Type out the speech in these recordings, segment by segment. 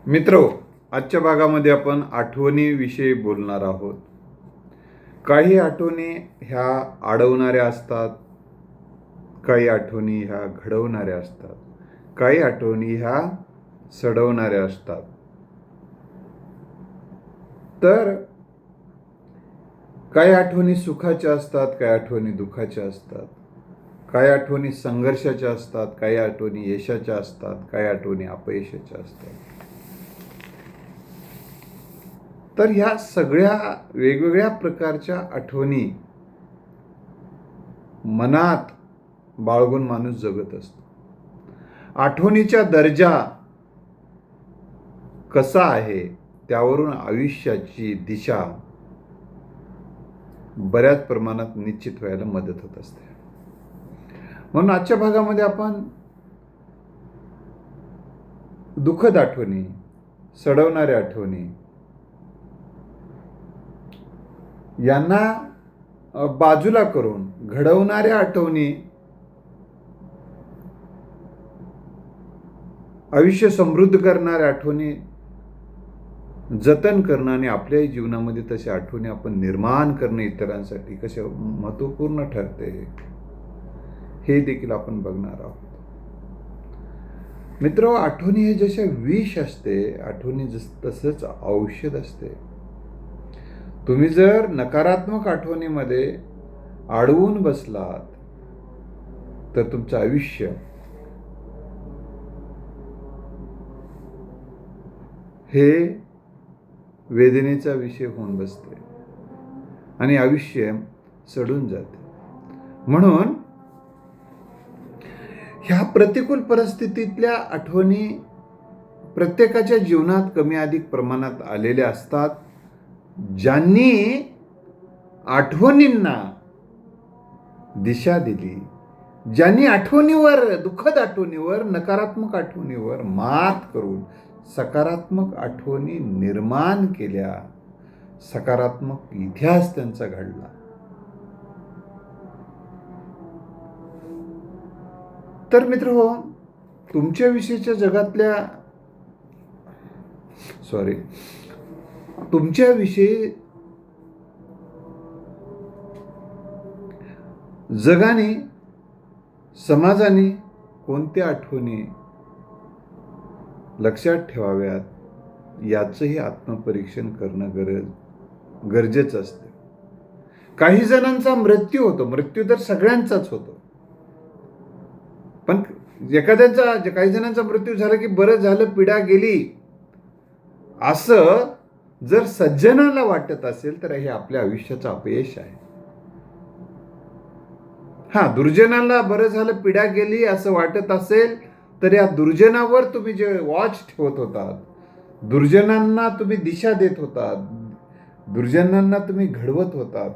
मित्रो, आजच्या भागामध्ये आपण आठवणीविषयी बोलणार आहोत. काही आठवणी ह्या अडवणाऱ्या असतात, काही आठवणी ह्या घडवणाऱ्या असतात, काही आठवणी ह्या सडवणाऱ्या असतात. तर काही आठवणी सुखाच्या असतात, काही आठवणी दुःखाच्या असतात, काही आठवणी संघर्षाच्या असतात, काही आठवणी यशाच्या असतात, काही आठवणी अपयशाच्या असतात. तर ह्या सगळ्या वेगवेगळ्या प्रकारच्या आठवणी मनात बाळगून माणूस जगत असतो. आठवणीचा दर्जा कसा आहे त्यावरून आयुष्याची दिशा बऱ्याच प्रमाणात निश्चित व्हायला मदत होत असते. म्हणून आजच्या भागामध्ये आपण दुःखद आठवणी, सडवणाऱ्या आठवणी यांना बाजूला करून घडवणाऱ्या आठवणी, आयुष्य समृद्ध करणाऱ्या आठवणी जतन करणं आणि आपल्याही जीवनामध्ये तशा आठवणी आपण निर्माण करणं इतरांसाठी कसे महत्त्वपूर्ण ठरते हे देखील आपण बघणार आहोत. मित्र, आठवणी हे जसे विष असते, आठवणी तसंच औषध असते. तुम्ही जर नकारात्मक आठवणीमध्ये अडवून बसलात तर तुमचं आयुष्य हे वेदनेचा विषय होऊन बसते आणि आयुष्य सडून जाते. म्हणून ह्या प्रतिकूल परिस्थितीतल्या आठवणी प्रत्येकाच्या जीवनात कमी अधिक प्रमाणात आलेल्या असतात. ज्यांनी आठवणींना दिशा दिली, ज्यांनी आठवणीवर, दुःखद आठवणीवर, नकारात्मक आठवणीवर मात करून सकारात्मक आठवणी निर्माण केल्या, सकारात्मक इतिहास त्यांचा घडला. तर मित्र, तुमच्याविषयीच्या जगातल्या तुमच्याविषयी जगाने, समाजाने कोणत्या आठवणी लक्षात ठेवाव्यात याचंही आत्मपरीक्षण करणं गरजेचं असतं. काही जणांचा मृत्यू होतो, मृत्यू तर सगळ्यांचाच होतो, पण काही जणांचा मृत्यू झाला की बरं झालं, पिढा गेली, असं जर सज्जनाला वाटत असेल तर हे आपल्या आयुष्याचं अपयश आहे. दुर्जनाला बरं झालं, पिढा गेली असं वाटत असेल तर या दुर्जनावर तुम्ही जे वॉच ठेवत होतात, दुर्जनांना तुम्ही दिशा देत होतात, दुर्जनांना तुम्ही घडवत होतात,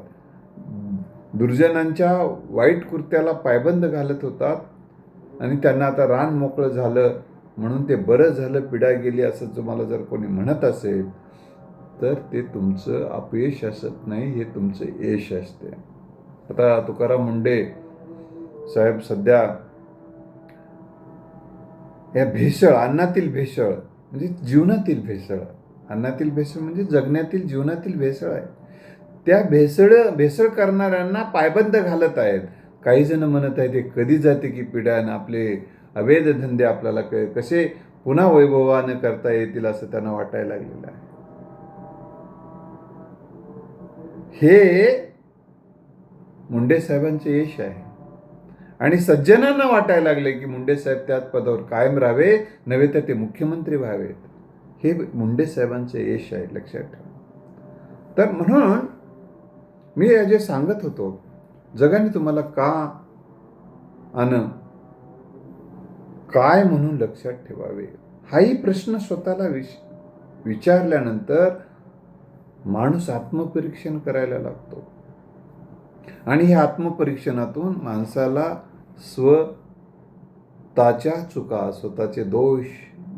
दुर्जनांच्या वाईट कृत्याला पायबंद घालत होतात आणि त्यांना आता रान मोकळं झालं म्हणून ते बरं झालं, पिढा गेली असं तुम्हाला जर कोणी म्हणत असेल तर ते तुमचं अपयश असत नाही, हे तुमचं यश असते. आता तुकाराम मुंडे साहेब सध्या या भेसळ, अन्नातील भेसळ म्हणजे जीवनातील भेसळ, अन्नातील भेसळ म्हणजे जगण्यातील, जीवनातील भेसळ आहे. त्या भेसळ करणाऱ्यांना पायबंद घालत आहेत. काही जण म्हणत आहेत हे कधी जाते की पिढ्या, आपले अवैध धंदे आपल्याला कसे पुन्हा वैभवानं करता येतील असं त्यांना वाटायला लागलेलं आहे. हे मुंडे साहेबांचे यश आहे आणि सज्जनांना वाटायला लागले की मुंडे साहेब त्याच पदावर कायम राहावे, नव्हे तर ते मुख्यमंत्री व्हावेत. हे मुंडे साहेबांचे यश आहे, लक्षात ठेवा. तर म्हणून मी जे सांगत होतो, जगाने तुम्हाला का आणि काय म्हणून लक्षात ठेवावे हाही प्रश्न स्वतःला विचारल्यानंतर माणूस आत्मपरीक्षण करायला लागतो आणि ह्या आत्मपरीक्षणातून माणसाला स्वतःच्या चुका, स्वतःचे दोष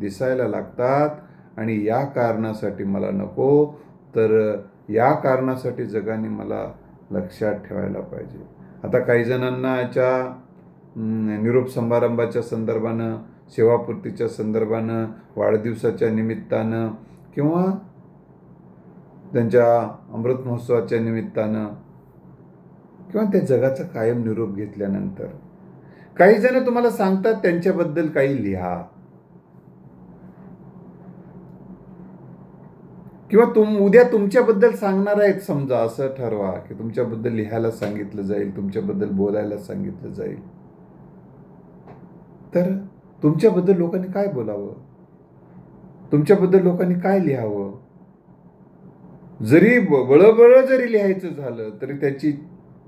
दिसायला लागतात आणि या कारणासाठी मला नको, तर या कारणासाठी जगाने मला लक्षात ठेवायला पाहिजे. आता काही जणांना याच्या निरोप समारंभाच्या संदर्भानं सेवापूर्तीच्या संदर्भानं, वाढदिवसाच्या निमित्तानं किंवा त्यांच्या अमृत महोत्सवाच्या निमित्तानं किंवा त्या जगाचा कायम निरोप घेतल्यानंतर काही जण तुम्हाला सांगतात त्यांच्याबद्दल काही लिहा, किंवा उद्या तुमच्याबद्दल सांगणार आहेत समजा, असं ठरवा की तुमच्याबद्दल लिहायला सांगितलं जाईल, तुमच्याबद्दल बोलायला सांगितलं जाईल. तर तुमच्याबद्दल लोकांनी काय बोलावं, तुमच्याबद्दल लोकांनी काय लिहावं? जरी बळबळ जरी लिहायचं झालं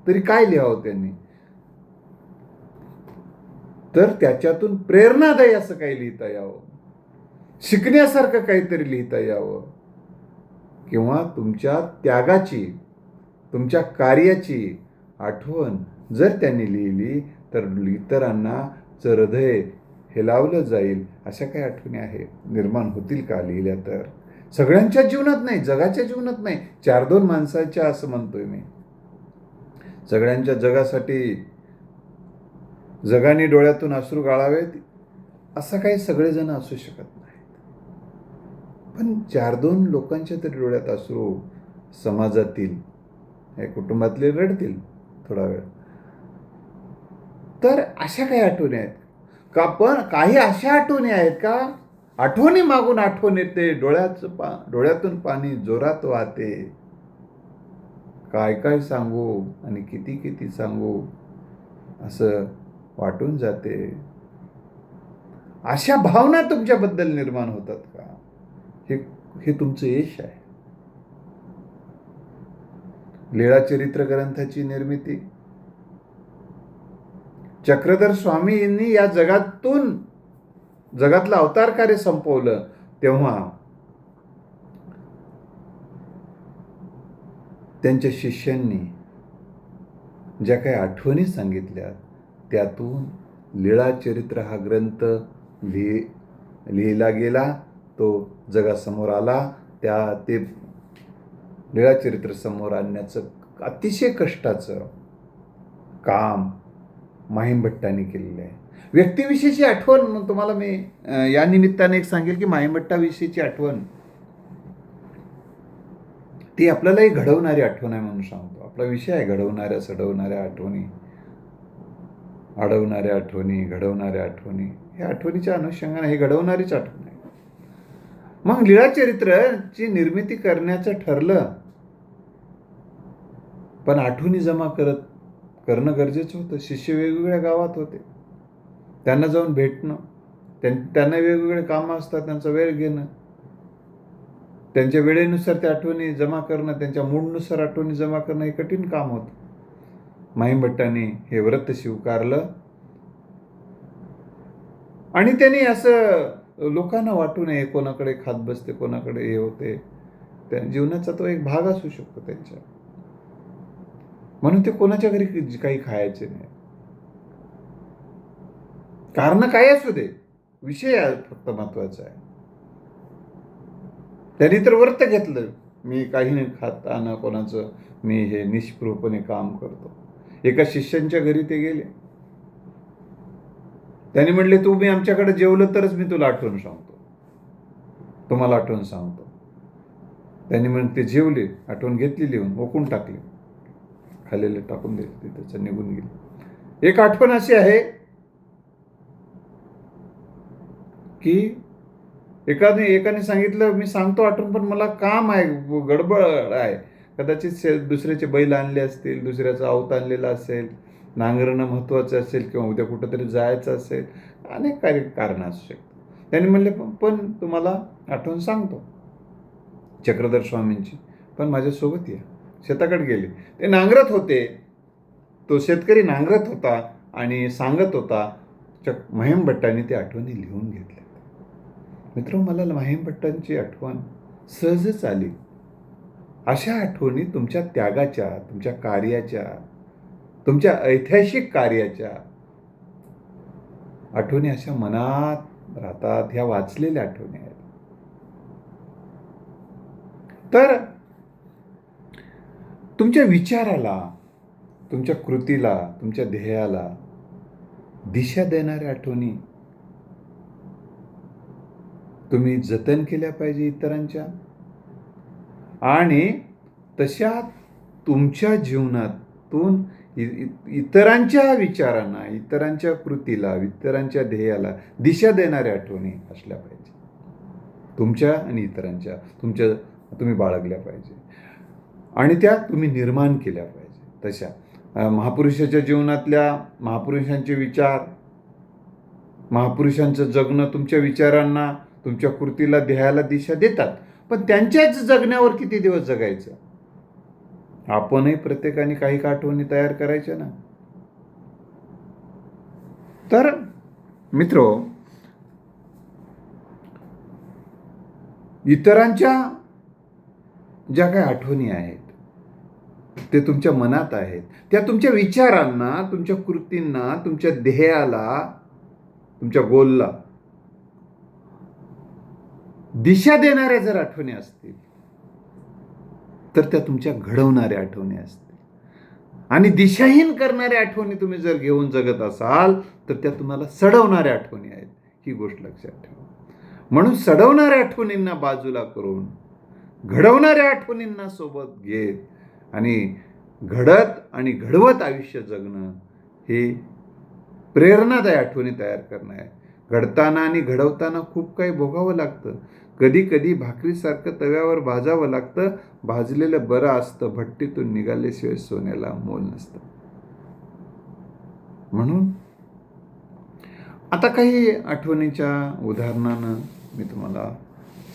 तरी काय लिहावं त्यांनी? तर त्याच्यातून प्रेरणादायी असं काही लिहिता यावं, शिकण्यासारखं काहीतरी लिहिता यावं, किंवा तुमच्या त्यागाची, तुमच्या कार्याची आठवण जर त्यांनी लिहिली तर इतरांना हृदय हेलावलं जाईल. अशा काही आठवणी निर्माण होतील का लिहिल्या तर? सगळ्यांच्या जीवनात नाही, जगाच्या जीवनात नाही, 4-2 माणसाच्या असं म्हणतोय मी. सगळ्यांच्या जगासाठी जगाने डोळ्यातून अश्रू गाळावेत असं काही सगळेजण असू शकत नाही, पण 4-2 लोकांच्या तरी डोळ्यात अश्रू समाजातील, कुटुंबातले रडतील थोडा वेळ. तर अशा काही आठवणी आहेत का? पण काही अशा आठवणी आहेत का आठवणी मागून आठवण येते, डोळ्यातून पाणी जोरात वाहते, काय काय सांगू आणि किती किती सांगू असं वाटून जाते. अशा भावना तुमच्याबद्दल निर्माण होतात का? हे तुमचं यश आहे. लीळाचरित्र ग्रंथाची निर्मिती चक्रधर स्वामींनी या जगातलं अवतार कार्य संपवलं तेव्हा त्यांच्या शिष्यांनी ज्या काही आठवणी सांगितल्या त्यातून लीळाचरित्र हा ग्रंथ लिहिला गेला, तो जगासमोर आला. ते लीळाचरित्र समोर आणण्याचं अतिशय कष्टाचं काम माहीम भट्टांनी केलेलं आहे. व्यक्तिविषयीची आठवण तुम्हाला मी या निमित्ताने एक सांगेल की माहीम भट्टाविषयीची आठवण ती आपल्यालाही घडवणारी आठवण आहे म्हणून सांगतो. आपला विषय आहे घडवणाऱ्या सडवणाऱ्या आठवणी, अडवणाऱ्या आठवणी, घडवणाऱ्या आठवणी. या आठवणीच्या अनुषंगाने हे घडवणारीच आठवण आहे. मग लीळाचरित्रची निर्मिती करण्याचं ठरलं, पण आठवणी जमा करणं गरजेचं होतं. शिष्य वेगवेगळ्या गावात होते, त्यांना जाऊन भेटणं, त्यांना वेगवेगळे कामं असतात, त्यांचा वेळ घेणं, त्यांच्या वेळेनुसार त्या आठवणी जमा करणं, त्यांच्या मूडनुसार आठवणी जमा करणं हे कठीण काम होतं. माहीम भट्टांनी हे व्रत स्वीकारलं आणि त्यांनी असं लोकांना वाटू नये, कोणाकडे खात बसते, कोणाकडे हे होते, त्या जीवनाचा तो एक भाग असू शकतो त्यांच्या. म्हणून ते कोणाच्या घरी काही खायचे नाही. कारण काय असू दे, विषय फक्त महत्वाचा आहे. त्यांनी तर व्रत घेतलं, मी काही नाही खाता ना कोणाचं, मी हे निष्पृहपणे काम करतो. एका शिष्यांच्या घरी ते गेले, त्यांनी म्हणले तुम्ही आमच्याकडे जेवलं तरच मी तुला आठवण सांगतो, तुम्हाला आठवण सांगतो. त्यांनी म्हणून ते जेवले, आठवण घेतली, लिहून ओकून टाकली, खाल्लेलं टाकून दिले, त्याचं निघून गेले. एक आठवण अशी आहे की एकाने सांगितलं मी सांगतो आठवण, पण मला काम आहे, गडबड आहे. कदाचित दुसऱ्याचे बैल आणले असतील, दुसऱ्याचा आवत आणलेला असेल, नांगरणं महत्वाचं असेल, किंवा उद्या कुठंतरी जायचं असेल, अनेक कारणं असू शकतात. त्यांनी म्हणले पण तुम्हाला आठवण सांगतो चक्रधर स्वामींची, पण माझ्यासोबत या. शेताकडे गेले, ते नांगरत होते, तो शेतकरी नांगरत होता आणि सांगत होता. माहीम भट्टांनी त्या आठवणी लिहून घेतल्या. मित्र, मला माहीम भट्टांची आठवण सहजच आली. अशा आठवणी तुमच्या त्यागाच्या, तुमच्या कार्याच्या, तुमच्या ऐतिहासिक कार्याच्या आठवणी अशा मनात राहतात. ह्या वाचलेल्या आठवणी आहेत. तर तुमच्या विचाराला, तुमच्या कृतीला, तुमच्या ध्येयाला दिशा देणाऱ्या आठवणी तुम्ही जतन केल्या पाहिजे इतरांच्या, आणि तशा तुमच्या जीवनातून इतरांच्या विचारांना, इतरांच्या कृतीला, इतरांच्या ध्येयाला दिशा देणाऱ्या आठवणी असल्या पाहिजे. तुमच्या आणि इतरांच्या तुम्ही बाळगल्या पाहिजे आणि त्या तुम्ही निर्माण केल्या पाहिजे. तशा महापुरुषाच्या जीवनातल्या महापुरुषांचे विचार, महापुरुषांचं जगणं तुमच्या विचारांना, तुमच्या कृतीला, ध्येयाला दिशा देतात. पण त्यांच्याच जगण्यावर किती दिवस जगायचं? आपणही प्रत्येकाने काही आठवणी तयार करायच्या ना. तर मित्रो, इतरांच्या ज्या काही आठवणी आहेत ते तुमच्या मनात आहेत, त्या तुमच्या विचारांना, तुमच्या कृतींना, तुमच्या ध्येयाला, तुमच्या गोलला दिशा देणाऱ्या जर आठवणी असतील तर त्या तुमच्या घडवणाऱ्या आठवणी असतील. आणि दिशाहीन करणाऱ्या आठवणी तुम्ही जर घेऊन जगत असाल तर त्या तुम्हाला सडवणाऱ्या आठवणी आहेत, ही गोष्ट लक्षात ठेवा. म्हणून सडवणाऱ्या आठवणींना बाजूला करून घडवणाऱ्या आठवणींना सोबत घेत आणि घडत आणि घडवत आयुष्य जगणं हे प्रेरणादायी आठवणी तयार करणं आहे. घडताना आणि घडवताना खूप काही भोगावं लागतं. कधी कधी भाकरीसारखं तव्यावर भाजावं लागतं. भाजलेलं बरं असतं, भट्टीतून निघाल्याशिवाय सोन्याला मोल नसतं. म्हणून आता काही आठवणीच्या उदाहरणानं मी तुम्हाला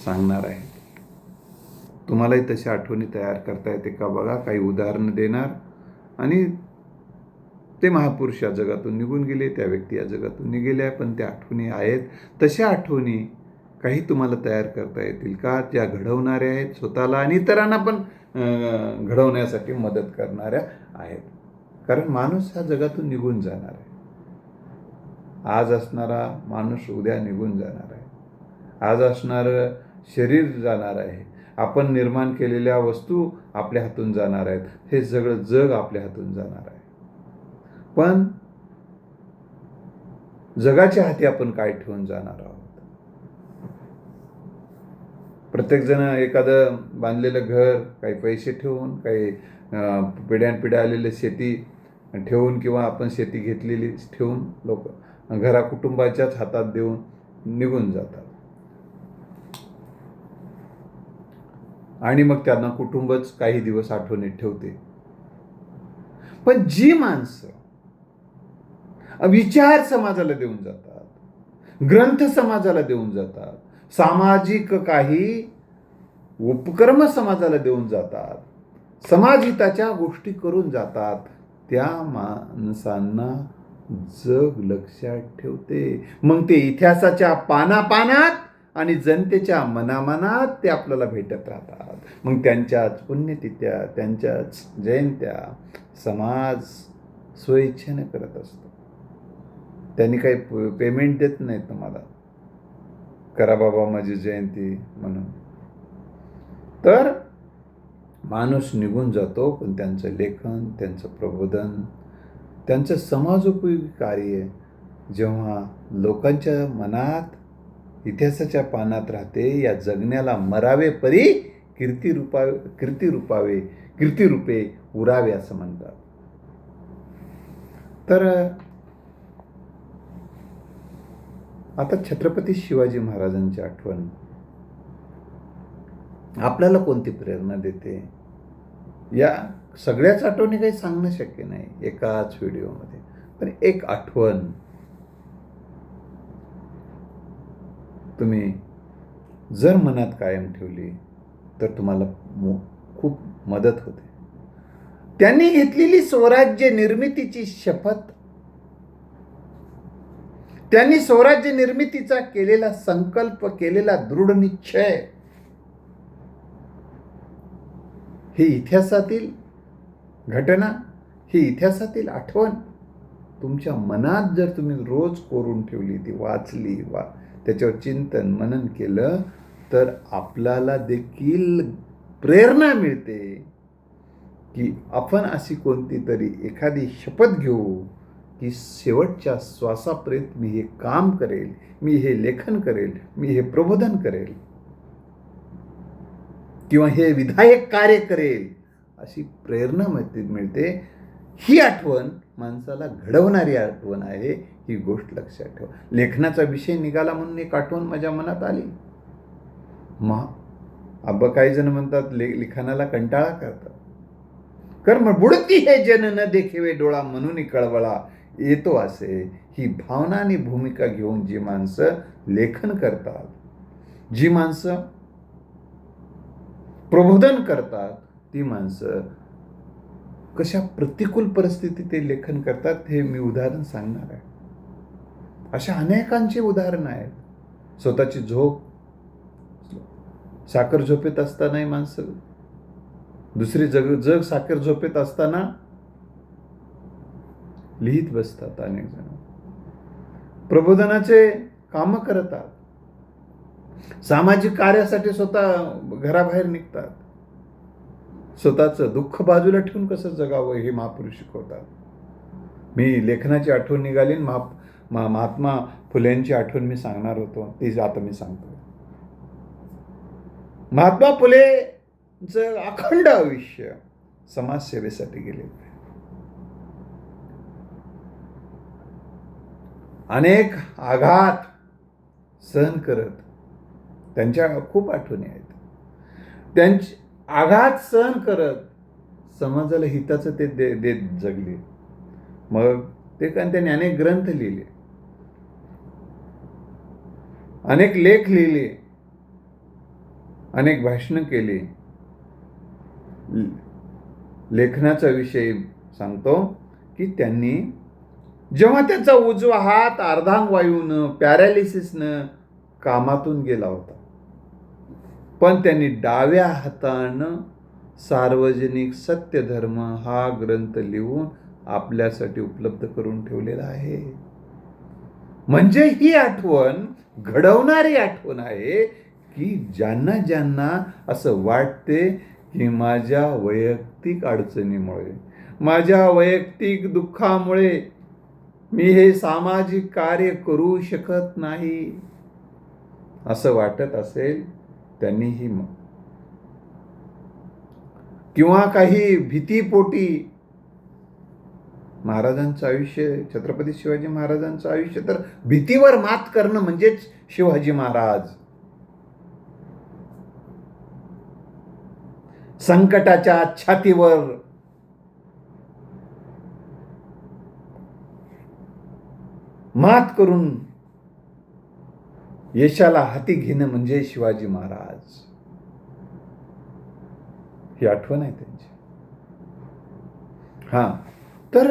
सांगणार आहे. तुम्हालाही तशा आठवणी तयार करता येते का बघा. काही उदाहरणं देणार आणि ते महापुरुष या जगातून निघून गेले, त्या व्यक्ती या जगातून निघेल्या, पण त्या आठवणी आहेत. तशा आठवणी काही तुम्हाला तयार करता येतील का, ज्या घडवणाऱ्या आहेत, स्वतःला आणि इतरांना पण घडवण्यासाठी मदत करणाऱ्या आहेत. कारण माणूस ह्या जगातून निघून जाणार आहे. आज असणारा माणूस उद्या निघून जाणार आहे. आज असणारं शरीर जाणार आहे. आपण निर्माण केलेल्या वस्तू आपल्या हातून जाणार आहेत. हे सगळं जग आपल्या हातून जाणार आहे. पण जगाच्या हाती आपण काय ठेवून जाणार आहोत? प्रत्येकजण एखादं बांधलेलं घर, काही पैसे ठेवून, काही पिढ्यानपिढ्या आलेली शेती ठेवून किंवा आपण शेती घेतलेली ठेवून लोक कुटुंबाच्याच हातात देऊन निघून जातात. आणि मग त्यांना कुटुंबच काही दिवस आठवणीत ठेवते. पण जी माणसं विचार समाजाला देऊन जातात, ग्रंथ समाजाला देऊन जातात, सामाजिक काही उपक्रम समाजाला देऊन जातात, समाजहिताच्या गोष्टी करून जातात, त्या माणसांना जग लक्षात ठेवते. मग ते इतिहासाच्या पानापानात आणि जनतेच्या मनामनात ते आपल्याला भेटत राहतात. मग त्यांच्याच पुण्यतिथ्या, त्यांच्याच जयंत्या समाज स्वइच्छेने करत असतो. त्यांनी काही पेमेंट देत नाहीत तुम्हाला, करा बाबा माझी जयंती म्हणून. तर माणूस निघून जातो, पण त्यांचं लेखन, त्यांचं प्रबोधन, त्यांचं समाजोपयोगी कार्य जेव्हा लोकांच्या मनात, इतिहासाच्या पानात राहते, या जगण्याला मरावे परी कीर्तिरूपे उरावे असं म्हणतात. तर आता छत्रपती शिवाजी महाराजांची आठवण आपल्याला कोणती प्रेरणा देते? या सगळ्याच आठवणी काही सांगणं शक्य नाही एकाच व्हिडिओमध्ये, पण एक आठवण तुम्ही जर मनात कायम ठेवली तर तुम्हाला खूप मदत होते. त्यांनी घेतलेली स्वराज्य निर्मितीची शपथ, त्यांनी स्वराज्य निर्मितीचा केलेला संकल्प, केलेला दृढ निश्चय, ही इतिहासातील घटना, ही इतिहासातील आठवण तुमच्या मनात जर तुम्ही रोज कोरून ठेवली, ती वाचली, त्याच्यावर चिंतन मनन केलं, तर आपल्याला देखील प्रेरणा मिळते की आपण अशी कोणती तरी एखादी शपथ घेऊ की शेवटच्या श्वासापर्यंत मी हे काम करेल, मी हे लेखन करेल, मी हे प्रबोधन करेल किंवा हे विधायक कार्य करेल, अशी प्रेरणा मिळते. ही आठवण माणसाला घडवणारी आठवण आहे. ही गोष्ट लक्षात ठेवा. लेखनाचा विषय निघाला म्हणून एक आठवण माझ्या मनात आली. आब्बा काही जण म्हणतात लिखाणाला कंटाळा करतात. कर्म बुडती हे जन न देखेवे डोळा म्हणून कळवळा येतो असे. ही भावना आणि भूमिका घेऊन जी माणसं लेखन करतात, जी माणसं प्रबोधन करतात, ती माणसं कशा प्रतिकूल परिस्थितीत ते लेखन करतात हे मी उदाहरण सांगणार आहे. अशा अनेकांची उदाहरणं आहेत. स्वतःची झोप, साखर झोपेत असतानाही माणसं, दुसरी जग साखर झोपेत असताना लिहित बसतात. अनेक जण प्रबोधनाचे काम करतात, सामाजिक कार्यासाठी स्वतः घराबाहेर निघतात. स्वतःचं दुःख बाजूला ठेवून कसं जगावं हे महापुरुष शिकवतात. मी लेखनाची आठवण निघाली, महात्मा फुलेंची आठवण मी सांगणार होतो, ती आता मी सांगतो. महात्मा फुलेंचं अखंड आयुष्य समाजसेवेसाठी गेले. अनेक आघात सहन करत, त्यांच्या खूप आठवणी आहेत. त्यांची आघात सहन करत समाजाला हिताचं ते देत जगले. मग ते त्यांनी अनेक ग्रंथ लिहिले, अनेक लेख लिहिले, अनेक भाषणं केली. लेखनाचा विषय सांगतो की त्यांनी जेव्हा त्यांचा उजवा हात अर्धांगवायूनं पॅरालिसिसनं कामातून गेला होता, पण त्यांनी डाव्या हातानं सार्वजनिक सत्यधर्म हा ग्रंथ लिहून आपल्यासाठी उपलब्ध करून ठेवलेला आहे. म्हणजे ही आठवण घडवणारी आठवण आहे की ज्यांना असं वाटते की माझ्या वैयक्तिक अडचणीमुळे, माझ्या वैयक्तिक दुःखामुळे मी हे सामाजिक कार्य करू शकत नाही असं वाटत असेल, त्यांनीही किंवा काही भीतीपोटी महाराजांचं आयुष्य, छत्रपती शिवाजी महाराजांचं आयुष्य तर भीतीवर मात करणं म्हणजेच शिवाजी महाराज. संकटाच्या छातीवर मात करून यशाला हाती घेणं म्हणजे शिवाजी महाराज. ही आठवण आहे त्यांची. तर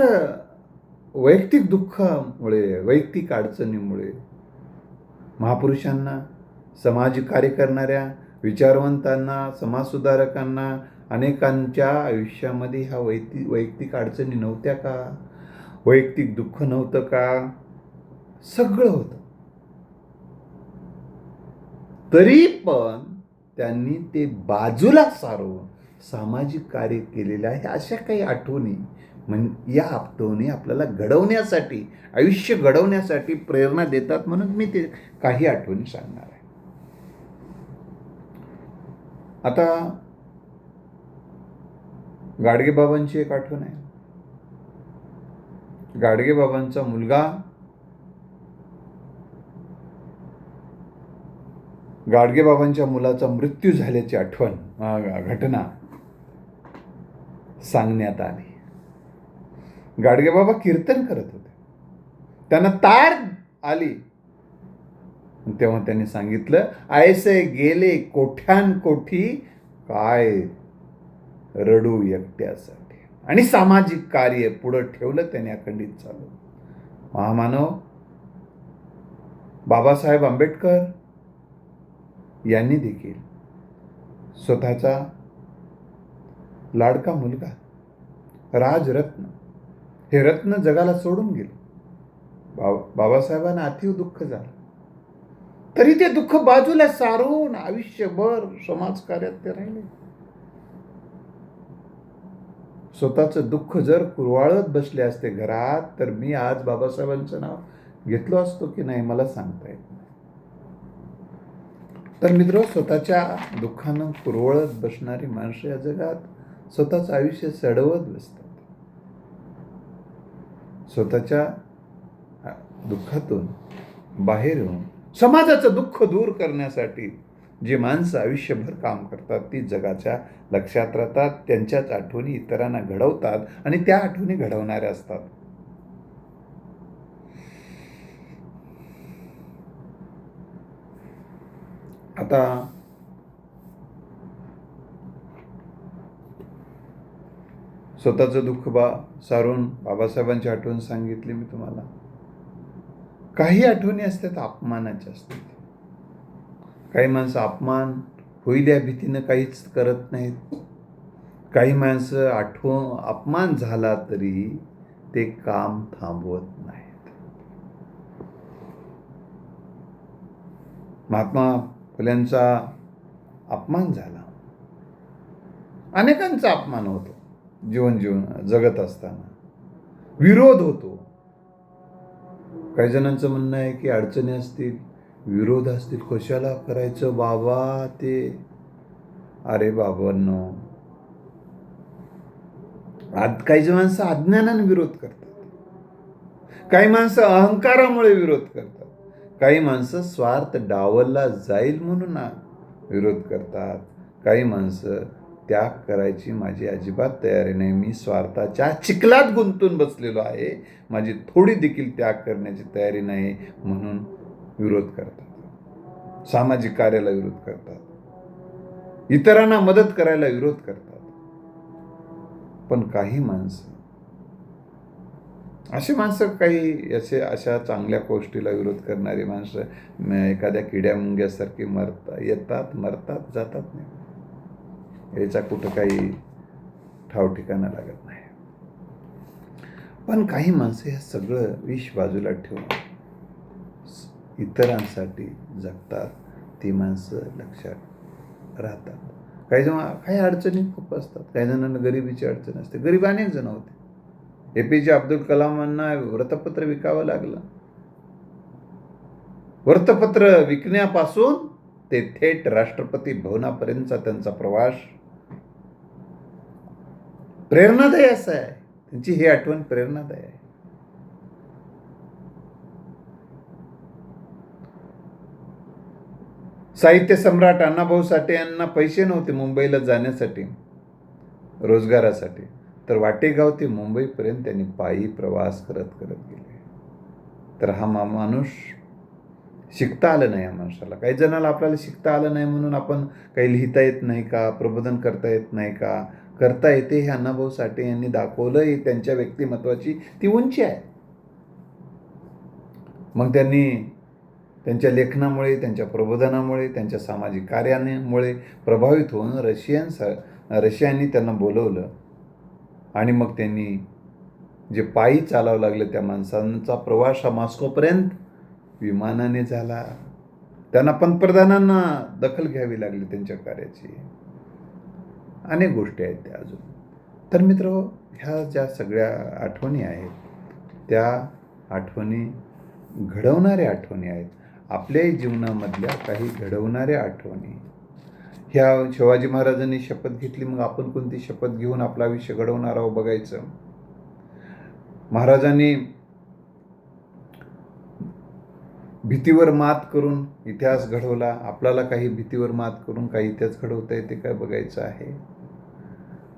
वैयक्तिक दुःखामुळे, वैयक्तिक अडचणीमुळे महापुरुषांना, समाजिक कार्य करणाऱ्या विचारवंतांना, समाजसुधारकांना अनेकांच्या आयुष्यामध्ये ह्या वैयक्तिक अडचणी नव्हत्या का? वैयक्तिक दुःख नव्हतं का? सगळं होतं. तरी पण त्यांनी ते बाजूला सारून सामाजिक कार्य केलेलं आहे. अशा काही आठवणी या आठवणी आपल्याला घडवण्यासाठी, आयुष्य घडवण्यासाठी प्रेरणा देतात. म्हणून मी ते काही आठवणी सांगणार आहे. आता गाडगेबाबांची एक आठवण आहे. गाडगेबाबांचा मुलगा, गाडगेबाबांच्या मुलाचा मृत्यू झाल्याची घटना सांगण्यात आली. गाडगेबाबा कीर्तन करत होते, त्यांना तार आली. तेव्हा त्यांनी सांगितलं, ऐसे गेले कोठ्यानकोठी काय रडू एकट्यासाठी. आणि सामाजिक कार्य पुढे ठेवलं त्यांनी अखंडित चालू. महामानव बाबासाहेब आंबेडकर यांनी देखील स्वतःचा लाडका मुलगा राजरत्न, हे रत्न जगाला सोडून गेले. बाबासाहेबांना अतिव दुःख झालं, तरी ते दुःख बाजूला सारून आयुष्यभर समाजकार्यात ते राहिले. स्वतःचं दुःख जर कुरवाळत बसले असते घरात, तर मी आज बाबासाहेबांचं नाव घेतलो असतो की नाही मला सांगता येत नाही. तर मित्र, स्वतःच्या दुःखानं कुरवळत बसणारी माणसं या जगात स्वतःचं आयुष्य सडवत बसतात. स्वतःच्या दुःखातून बाहेर येऊन समाजाचं दुःख दूर करण्यासाठी जे माणसं आयुष्यभर काम करतात ती जगाच्या लक्षात राहतात. त्यांच्याच आठवणी इतरांना घडवतात आणि त्या आठवणी घडवणाऱ्या असतात. आता स्वतःचं दुःख सारून बाबासाहेबांची आठवण सांगितली मी तुम्हाला. काही आठवणी असतात अपमानाच्या असतात. काही माणसं अपमान होईल या भीतीनं काहीच करत नाहीत. काही माणसं अपमान झाला तरी ते काम थांबवत नाहीत. महात्मा फुल्यांचा अपमान झाला. अनेकांचा अपमान होतो जीवन जगत असताना. विरोध होतो. काही जणांचं म्हणणं आहे की अडचणी असतील, विरोध असतील, कशाला करायचं बाबा ते. अरे बाबांनो, काही माणसं अज्ञानाने विरोध करतात. काही माणसं अहंकारामुळे विरोध करतात. काही माणसं स्वार्थ डावलला जाईल म्हणून विरोध करतात. काही माणसं त्याग करायची माझी अजिबात तयारी नाही, मी स्वार्थाच्या चिखलात गुंतून बसलेलो आहे, माझी थोडी देखील त्याग करण्याची तयारी नाही म्हणून विरोध करतात. सामाजिक कार्याला विरोध करतात. इतरांना मदत करायला विरोध करतात. पण काही माणसं काही अशा चांगल्या गोष्टीला विरोध करणारी माणसं एखाद्या किड्या मुंग्यासारखी येतात, मरतात, जातात नाही. याचा कुठं काही ठाव ठिकाणा लागत नाही. पण काही माणसं हे सगळं विष बाजूला ठेवून इतरांसाठी जगतात. ती माणसं लक्षात राहतात. काही अडचणी खूप असतात. काही जणांना गरिबीची अडचण असते. गरीब अनेक जण होते. APJ अब्दुल कलामांना वृत्तपत्र विकावं लागलं. वृत्तपत्र विकण्यापासून ते थेट राष्ट्रपती भवनापर्यंतचा त्यांचा प्रवास प्रेरणादायी असा आहे. त्यांची ही आठवण प्रेरणादायी आहे. साहित्य सम्राट अण्णाभाऊ साठे यांना पैसे नव्हते मुंबईला जाण्यासाठी, रोजगारासाठी. तर वाटेगाव ते मुंबईपर्यंत त्यांनी पायी प्रवास करत गेले. तर हा माणूस शिकता आलं नाही या माणसाला. काही जणाला आपल्याला शिकता आलं नाही म्हणून आपण काही लिहिता येत नाही का, प्रबोधन करता येत नाही का? करता येते. हे अण्णाभाऊ साठे यांनी दाखवलं. त्यांच्या व्यक्तिमत्वाची ती उंची आहे. मग त्यांनी त्यांच्या लेखनामुळे, त्यांच्या प्रबोधनामुळे, त्यांच्या सामाजिक कार्यामुळे प्रभावित होऊन रशियाने त्यांना बोलवलं. आणि मग त्यांनी जे पायी चालावं लागलं, त्या माणसांचा प्रवास हा मॉस्कोपर्यंत विमानाने झाला. त्यांना पंतप्रधानांना दखल घ्यावी लागली त्यांच्या कार्याची. अनेक गोष्टी आहेत त्या अजून. तर मित्र, ह्या ज्या सगळ्या आठवणी आहेत त्या आठवणी घडवणाऱ्या आठवणी आहेत. आपल्या जीवनामधल्या काही घडवणाऱ्या आठवणी. ह्या शिवाजी महाराजांनी शपथ घेतली, मग आपण कोणती शपथ घेऊन आपलं आयुष्य घडवणार आहोत बघायचं. महाराजांनी भीतीवर मात करून इतिहास घडवला. आपल्याला काही भीतीवर मात करून काही इतिहास घडवता येते काय बघायचं आहे.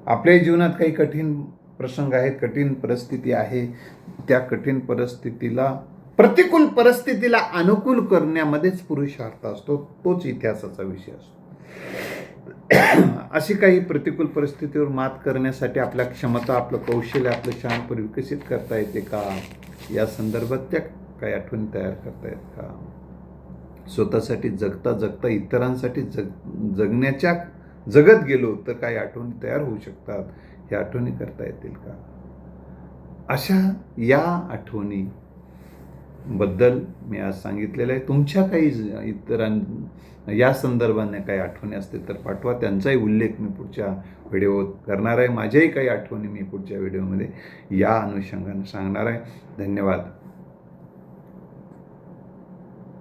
आपल्या जीवनात काही कठीण प्रसंग आहेत, कठीण परिस्थिती आहे. त्या कठीण प्रतिकूल परिस्थितीला अनुकूल करण्यामध्येच पुरुषार्थ असतो. तोच इतिहासाचा विषय असतो. अशी काही प्रतिकूल परिस्थितीवर मात करण्यासाठी आपल्या क्षमता, आपलं कौशल्य, आपलं शहाणपण विकसित करता येते का, या संदर्भात त्या काही आठवणी तयार करता येत का? स्वतःसाठी जगता इतरांसाठी जगत गेलो तर काही आठवणी तयार होऊ शकतात. ह्या आठवणी करता येतील का? अशा या आठवणी बद्दल मी आज सांगितलेलं आहे. तुमच्या काही या संदर्भाने काही आठवणी असतील तर पाठवा. त्यांचाही उल्लेख मी पुढच्या व्हिडिओत करणार आहे. माझ्याही काही आठवणी मी पुढच्या व्हिडिओमध्ये या अनुषंगाने सांगणार आहे. धन्यवाद.